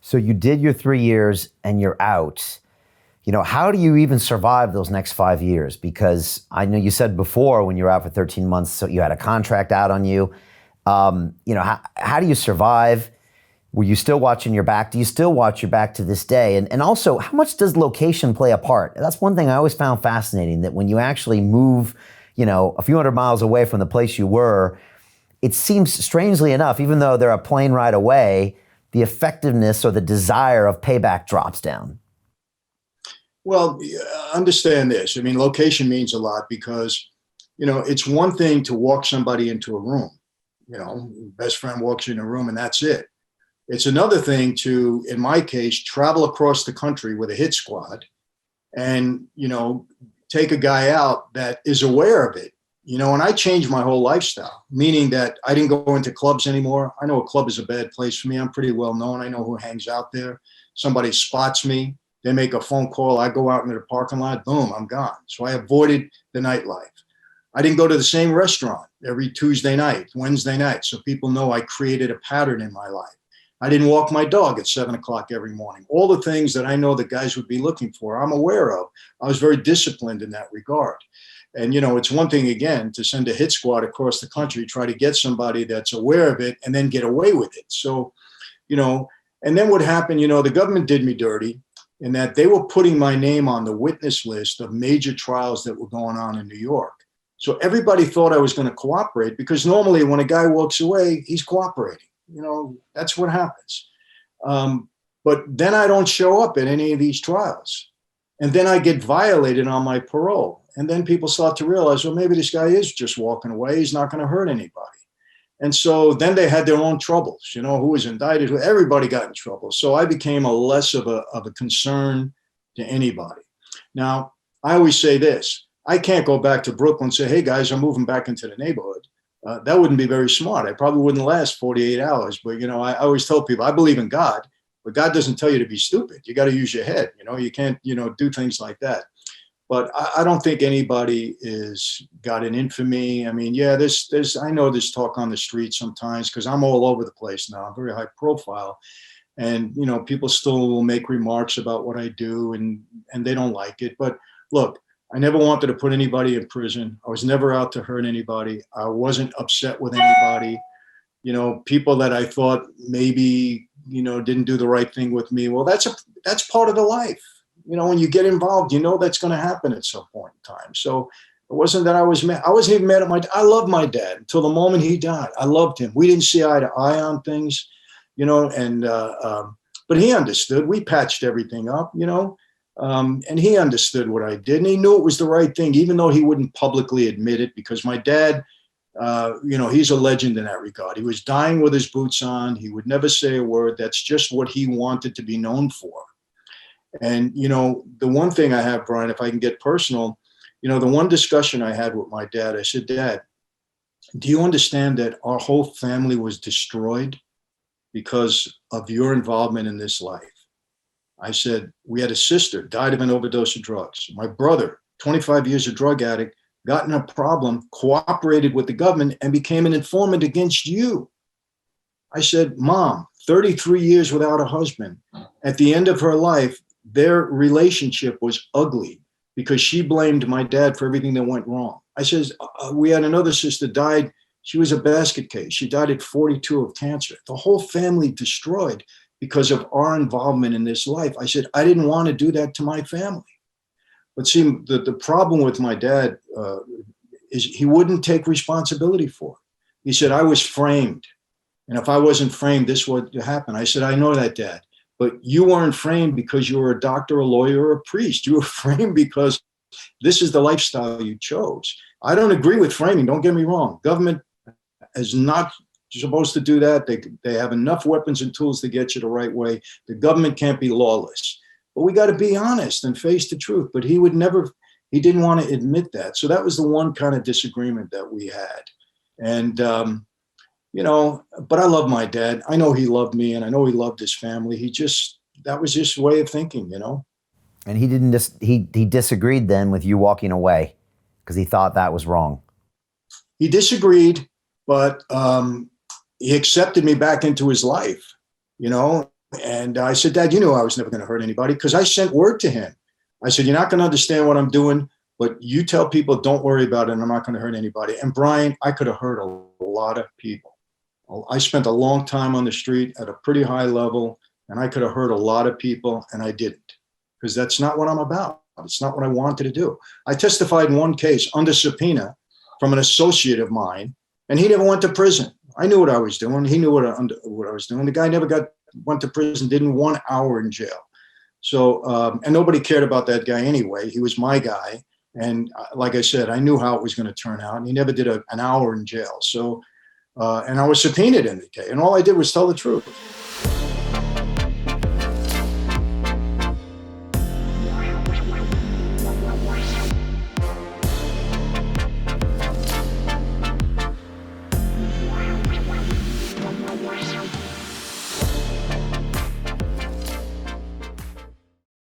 So you did your 3 years and you're out. How do you even survive those next 5 years? Because I know you said before when you were out for 13 months, so you had a contract out on you. How do you survive? Were you still watching your back? Do you still watch your back to this day? And also, how much does location play a part? That's one thing I always found fascinating, that when you actually move, a few hundred miles away from the place you were, it seems, strangely enough, even though they're a plane ride away, the effectiveness or the desire of payback drops down. Well, understand this. I mean, location means a lot because, it's one thing to walk somebody into a room. Best friend walks you in a room and that's it. It's another thing to, in my case, travel across the country with a hit squad and, take a guy out that is aware of it. And I changed my whole lifestyle, meaning that I didn't go into clubs anymore. I know a club is a bad place for me. I'm pretty well known. I know who hangs out there. Somebody spots me. They make a phone call. I go out into the parking lot. Boom, I'm gone. So I avoided the nightlife. I didn't go to the same restaurant every Tuesday night, Wednesday night. So people know I created a pattern in my life. I didn't walk my dog at 7 o'clock every morning. All the things that I know the guys would be looking for, I'm aware of. I was very disciplined in that regard. And, it's one thing, again, to send a hit squad across the country, try to get somebody that's aware of it and then get away with it. So, and then what happened, the government did me dirty in that they were putting my name on the witness list of major trials that were going on in New York. So everybody thought I was going to cooperate because normally when a guy walks away, he's cooperating. That's what happens. But then I don't show up at any of these trials. And then I get violated on my parole. And then people start to realize, well, maybe this guy is just walking away. He's not going to hurt anybody. And so then they had their own troubles, who was indicted, everybody got in trouble. So I became a less of a concern to anybody. Now, I always say this, I can't go back to Brooklyn and say, hey guys, I'm moving back into the neighborhood. That wouldn't be very smart. I probably wouldn't last 48 hours. But, I always tell people, I believe in God, but God doesn't tell you to be stupid. You got to use your head. You can't, do things like that. But I don't think anybody is got an infamy. I mean, yeah, I know there's talk on the street sometimes because I'm all over the place now. I'm very high profile. And, people still will make remarks about what I do and they don't like it. But look, I never wanted to put anybody in prison. I was never out to hurt anybody. I wasn't upset with anybody. People that I thought maybe, didn't do the right thing with me. Well, that's part of the life. When you get involved, that's going to happen at some point in time. So it wasn't that I was mad. I wasn't even mad at I loved my dad until the moment he died. I loved him. We didn't see eye to eye on things, but he understood. We patched everything up, and he understood what I did. And he knew it was the right thing, even though he wouldn't publicly admit it, because my dad, he's a legend in that regard. He was dying with his boots on. He would never say a word. That's just what he wanted to be known for. And, the one thing I have, Brian, if I can get personal, the one discussion I had with my dad, I said, Dad, do you understand that our whole family was destroyed because of your involvement in this life? I said, we had a sister, died of an overdose of drugs. My brother, 25 years a drug addict, got in a problem, cooperated with the government, and became an informant against you. I said, Mom, 33 years without a husband. At the end of her life, their relationship was ugly because she blamed my dad for everything that went wrong. I said, we had another sister died. She was a basket case. She died at 42 of cancer. The whole family destroyed because of our involvement in this life. I said, I didn't want to do that to my family. But see, the problem with my dad is he wouldn't take responsibility for it. He said, I was framed. And if I wasn't framed, this would happen. I said, I know that, Dad. But you weren't framed because you were a doctor, a lawyer, or a priest. You were framed because this is the lifestyle you chose. I don't agree with framing. Don't get me wrong. Government is not supposed to do that. They have enough weapons and tools to get you the right way. The government can't be lawless. But we got to be honest and face the truth. But he didn't want to admit that. So that was the one kind of disagreement that we had. And, but I love my dad. I know he loved me and I know he loved his family. That was just a way of thinking, And he didn't he disagreed then with you walking away because he thought that was wrong. He disagreed, but he accepted me back into his life, And I said, Dad, you knew I was never going to hurt anybody, because I sent word to him. I said, you're not going to understand what I'm doing, but you tell people, don't worry about it, and I'm not going to hurt anybody. And Brian, I could have hurt a lot of people. I spent a long time on the street at a pretty high level, and I could have hurt a lot of people, and I didn't, because that's not what I'm about. It's not what I wanted to do. I testified in one case under subpoena from an associate of mine, and he never went to prison. I knew what I was doing. He knew what I was doing. The guy never went to prison, didn't 1 hour in jail. So, and nobody cared about that guy anyway. He was my guy. And like I said, I knew how it was going to turn out. And he never did an hour in jail. So, and I was subpoenaed in the case. And all I did was tell the truth.